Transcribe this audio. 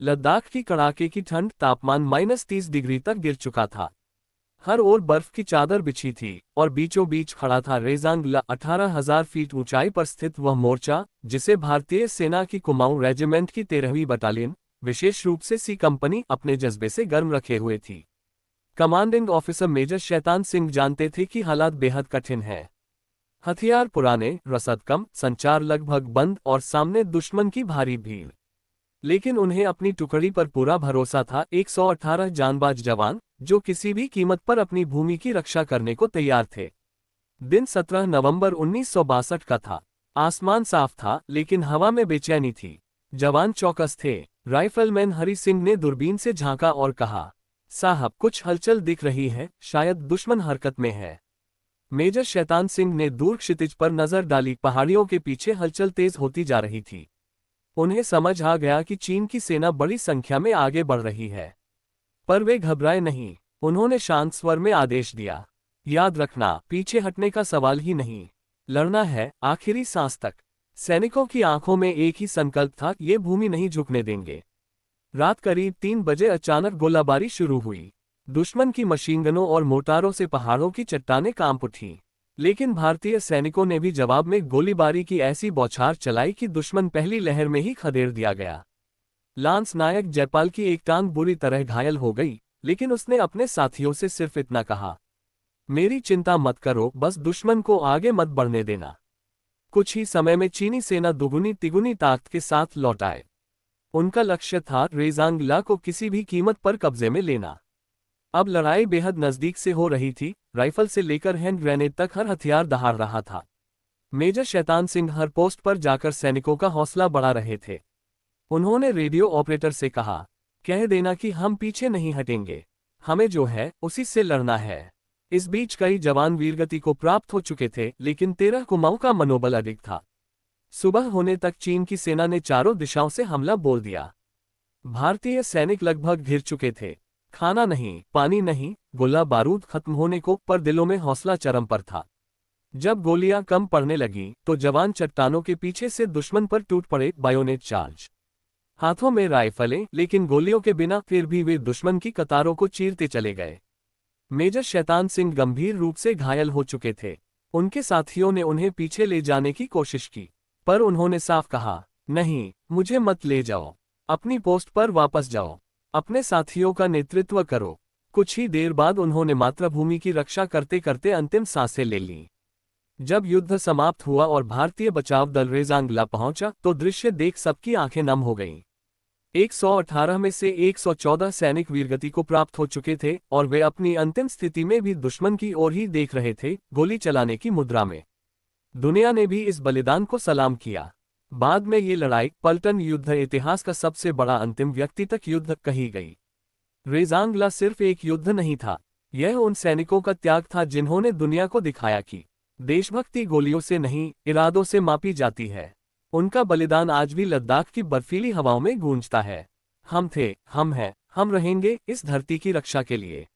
लद्दाख की कड़ाके की ठंड, तापमान -30 डिग्री तक गिर चुका था। हर ओर बर्फ की चादर बिछी थी और बीचों बीच खड़ा था रेजांग ला। 18,000 फीट ऊंचाई पर स्थित वह मोर्चा, जिसे भारतीय सेना की कुमाऊं रेजिमेंट की 13वीं बटालियन, विशेष रूप से सी कंपनी, अपने जज्बे से गर्म रखे हुए थी। Commanding officer major Shaitan Singh जानते थे कि हालात बेहद कठिन हैं। हथियार पुराने, रसद कम, संचार लगभग बंद और सामने दुश्मन की भारी भीड़। लेकिन उन्हें अपनी टुकड़ी पर पूरा भरोसा था। 118 जांबाज जवान, जो किसी भी कीमत पर अपनी भूमि की रक्षा करने को तैयार थे। दिन 17 नवंबर 1962 का था। आसमान साफ था, लेकिन हवा में बेचैनी थी। जवान चौकस थे। राइफलमैन हरि सिंह ने दूरबीन से झांका और कहा, साहब, कुछ हलचल दिख रही है, शायद दुश्मन हरकत में है। मेजर शैतान सिंह ने दूर क्षितिज पर नजर डाली। पहाड़ियों के पीछे हलचल तेज होती जा रही थी। उन्हें समझ आ गया कि चीन की सेना बड़ी संख्या में आगे बढ़ रही है। पर वे घबराए नहीं। उन्होंने शांत स्वर में आदेश दिया, याद रखना, पीछे हटने का सवाल ही नहीं। लड़ना है, आखिरी सांस तक। सैनिकों की आंखों में एक ही संकल्प था, ये भूमि नहीं झुकने देंगे। रात करीब 3 बजे अचानक गोलाबारी शुरू हुई। दुश्मन की मशीनगनों और मोर्टारों से पहाड़ों की चट्टानें कांप उठीं। लेकिन भारतीय सैनिकों ने भी जवाब में गोलीबारी की ऐसी बौछार चलाई कि दुश्मन पहली लहर में ही खदेड़ दिया गया। लांस नायक जयपाल की एक टांग बुरी तरह घायल हो गई, लेकिन उसने अपने साथियों से सिर्फ इतना कहा, मेरी चिंता मत करो, बस दुश्मन को आगे मत बढ़ने देना। कुछ ही समय में चीनी सेना दुगुनी तिगुनी ताकत के साथ लौट आए। उनका लक्ष्य था रेजांग ला को किसी भी कीमत पर कब्जे में लेना। अब लड़ाई बेहद नजदीक से हो रही थी। राइफल से लेकर हैंड ग्रेनेड तक हर हथियार दहाड़ रहा था। मेजर शैतान सिंह हर पोस्ट पर जाकर सैनिकों का हौसला बढ़ा रहे थे। उन्होंने रेडियो ऑपरेटर से कहा, कह देना कि हम पीछे नहीं हटेंगे, हमें जो है उसी से लड़ना है। इस बीच कई जवान वीरगति को प्राप्त हो चुके थे, लेकिन 13 कुमाऊं का मनोबल अधिक था। सुबह होने तक चीन की सेना ने चारों दिशाओं से हमला बोल दिया। भारतीय सैनिक लगभग घिर चुके थे। खाना नहीं, पानी नहीं, गोला बारूद खत्म होने को, पर दिलों में हौसला चरम पर था। जब गोलियां कम पड़ने लगीं, तो जवान चट्टानों के पीछे से दुश्मन पर टूट पड़े। बायोनेट चार्ज, हाथों में राइफलें, लेकिन गोलियों के बिना, फिर भी वे दुश्मन की कतारों को चीरते चले गए। मेजर शैतान सिंह गंभीर रूप से घायल हो चुके थे। उनके साथियों ने उन्हें पीछे ले जाने की कोशिश की, पर उन्होंने साफ कहा, नहीं, मुझे मत ले जाओ, अपनी पोस्ट पर वापस जाओ, अपने साथियों का नेतृत्व करो। कुछ ही देर बाद उन्होंने मातृभूमि की रक्षा करते करते अंतिम सांसें ले लीं। जब युद्ध समाप्त हुआ और भारतीय बचाव दल रेजांग ला पहुंचा, तो दृश्य देख सबकी आंखें नम हो गईं। 118 में से 114 सैनिक वीरगति को प्राप्त हो चुके थे और वे अपनी अंतिम स्थिति में भी दुश्मन की ओर ही देख रहे थे, गोली चलाने की मुद्रा में। दुनिया ने भी इस बलिदान को सलाम किया। बाद में ये लड़ाई पलटन युद्ध इतिहास का सबसे बड़ा अंतिम व्यक्तिगत युद्ध कही गई। रेजांग ला सिर्फ एक युद्ध नहीं था, यह उन सैनिकों का त्याग था जिन्होंने दुनिया को दिखाया कि देशभक्ति गोलियों से नहीं, इरादों से मापी जाती है। उनका बलिदान आज भी लद्दाख की बर्फीली हवाओं में गूंजता है। हम थे, हम हैं, हम रहेंगे इस धरती की रक्षा के लिए।